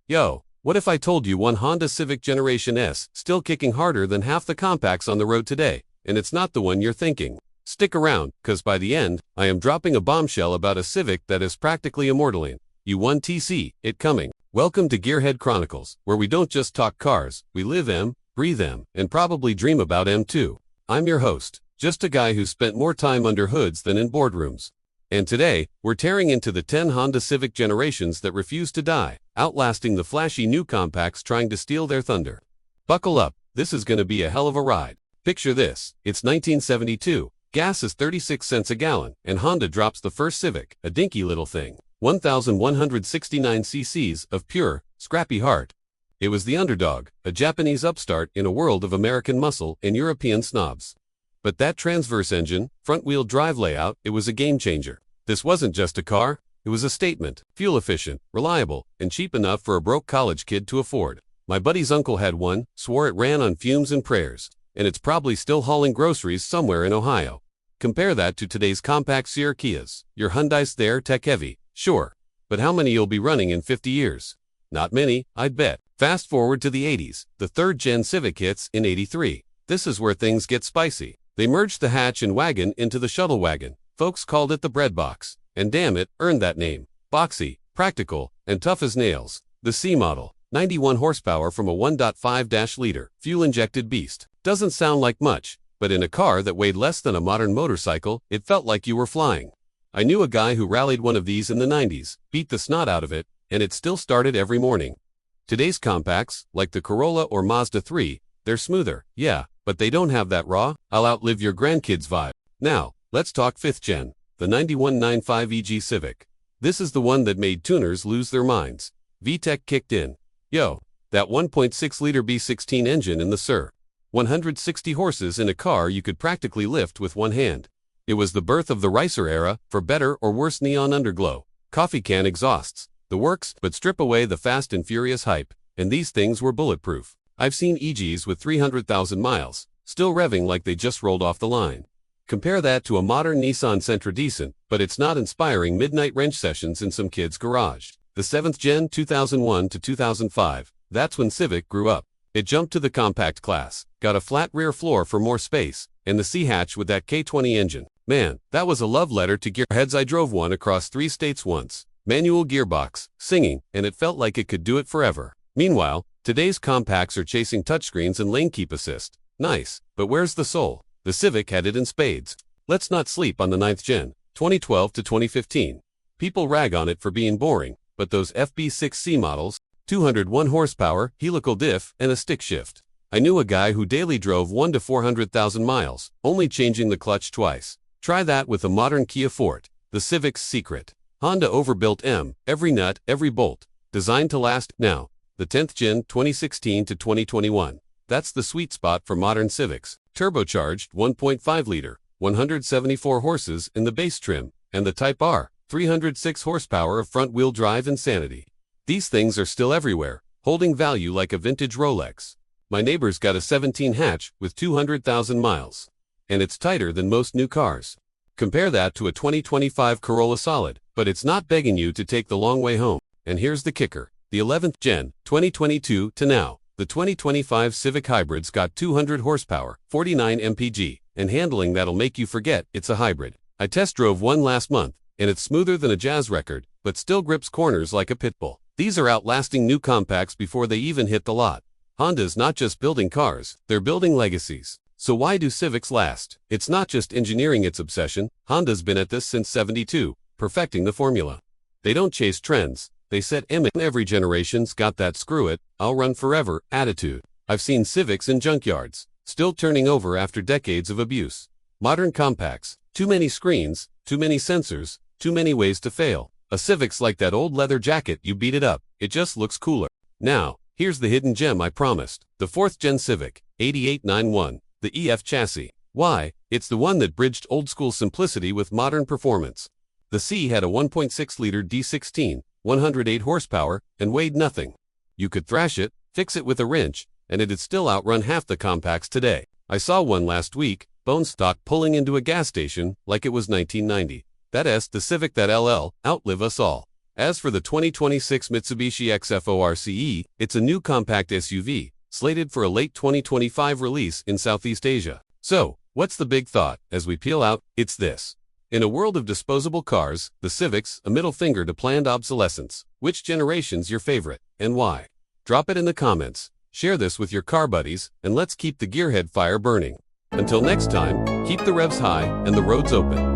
Yo, what if I told you one Honda Civic Generation S still kicking harder than half the compacts on the road today, and it's not the one you're thinking? Stick around, cause by the end, I am dropping a bombshell about a Civic that is practically immortal in U1TC, it coming. Welcome to Gearhead Chronicles, where we don't just talk cars, we live them, breathe them, and probably dream about them too. I'm your host, just a guy who spent more time under hoods than in boardrooms. And today, we're tearing into the 10 Honda Civic generations that refuse to die, outlasting the flashy new compacts trying to steal their thunder. Buckle up, this is gonna be a hell of a ride. Picture this, it's 1972, gas is 36 cents a gallon, and Honda drops the first Civic, a dinky little thing. 1,169 cc's of pure, scrappy heart. It was the underdog, a Japanese upstart in a world of American muscle and European snobs. But that transverse engine, front-wheel drive layout, it was a game-changer. This wasn't just a car, it was a statement, fuel-efficient, reliable, and cheap enough for a broke college kid to afford. My buddy's uncle had one, swore it ran on fumes and prayers, and it's probably still hauling groceries somewhere in Ohio. Compare that to today's compact Sierra Kias. Your Hyundai's there, tech-heavy, sure, but how many you'll be running in 50 years? Not many, I'd bet. Fast forward to the 80s, the third-gen Civic hits in 83. This is where things get spicy. They merged the hatch and wagon into the shuttle wagon. Folks called it the bread box, and damn it, earned that name. Boxy, practical, and tough as nails. The Si model, 91 horsepower from a 1.5-liter, fuel-injected beast. Doesn't sound like much, but in a car that weighed less than a modern motorcycle, it felt like you were flying. I knew a guy who rallied one of these in the 90s, beat the snot out of it, and it still started every morning. Today's compacts, like the Corolla or Mazda 3, they're smoother, yeah, but they don't have that raw, I'll outlive your grandkids vibe. Now, let's talk 5th gen, the 9195 EG Civic. This is the one that made tuners lose their minds. VTEC kicked in. Yo, that 1.6-liter B16 engine in the SIR. 160 horses in a car you could practically lift with one hand. It was the birth of the Ricer era, for better or worse neon underglow. Coffee can exhausts, the works, but strip away the fast and furious hype, and these things were bulletproof. I've seen EGs with 300,000 miles, still revving like they just rolled off the line. Compare that to a modern Nissan Sentra, decent, but it's not inspiring midnight wrench sessions in some kid's garage. The 7th gen 2001 to 2005, that's when Civic grew up. It jumped to the compact class, got a flat rear floor for more space, and the Si hatch with that K20 engine. Man, that was a love letter to gearheads. I drove one across 3 states once. Manual gearbox, singing, and it felt like it could do it forever. Meanwhile, today's compacts are chasing touchscreens and lane keep assist. Nice, but where's the soul? The Civic had it in spades. Let's not sleep on the 9th gen, 2012 to 2015. People rag on it for being boring, but those FB6C models, 201 horsepower, helical diff, and a stick shift. I knew a guy who daily drove 1 to 400,000 miles, only changing the clutch twice. Try that with a modern Kia Forte, the Civic's secret. Honda overbuilt every nut, every bolt, designed to last. Now, the 10th gen 2016 to 2021. That's the sweet spot for modern Civics. Turbocharged 1.5-liter, 174 horses in the base trim, and the Type R, 306 horsepower of front-wheel drive insanity. These things are still everywhere, holding value like a vintage Rolex. My neighbor's got a 17 hatch with 200,000 miles. And it's tighter than most new cars. Compare that to a 2025 Corolla Solid, but it's not begging you to take the long way home. And here's the kicker. The 11th gen, 2022 to now, the 2025 Civic Hybrid's got 200 horsepower, 49 mpg, and handling that'll make you forget it's a hybrid. I test drove one last month, and it's smoother than a jazz record, but still grips corners like a pit bull. These are outlasting new compacts before they even hit the lot. Honda's not just building cars, they're building legacies. So why do Civics last? It's not just engineering its obsession. Honda's been at this since '72, perfecting the formula. They don't chase trends, they set image. Every generation's got that screw it, I'll run forever attitude. I've seen Civics in junkyards, still turning over after decades of abuse. Modern compacts, too many screens, too many sensors, too many ways to fail. A Civic's like that old leather jacket, you beat it up, it just looks cooler. Now, here's the hidden gem I promised. The 4th gen Civic, 8891. The EF chassis. Why? It's the one that bridged old-school simplicity with modern performance. The Si had a 1.6-liter D16, 108 horsepower, and weighed nothing. You could thrash it, fix it with a wrench, and it'd still outrun half the compacts today. I saw one last week, bone stock, pulling into a gas station like it was 1990. That S, the Civic that LL, outlive us all. As for the 2026 Mitsubishi X4 it's a new compact SUV, slated for a late 2025 release in Southeast Asia. So, what's the big thought as we peel out? It's this. In a world of disposable cars, the Civic's a middle finger to planned obsolescence. Which generation's your favorite, and why? Drop it in the comments, share this with your car buddies, and let's keep the gearhead fire burning. Until next time, keep the revs high and the roads open.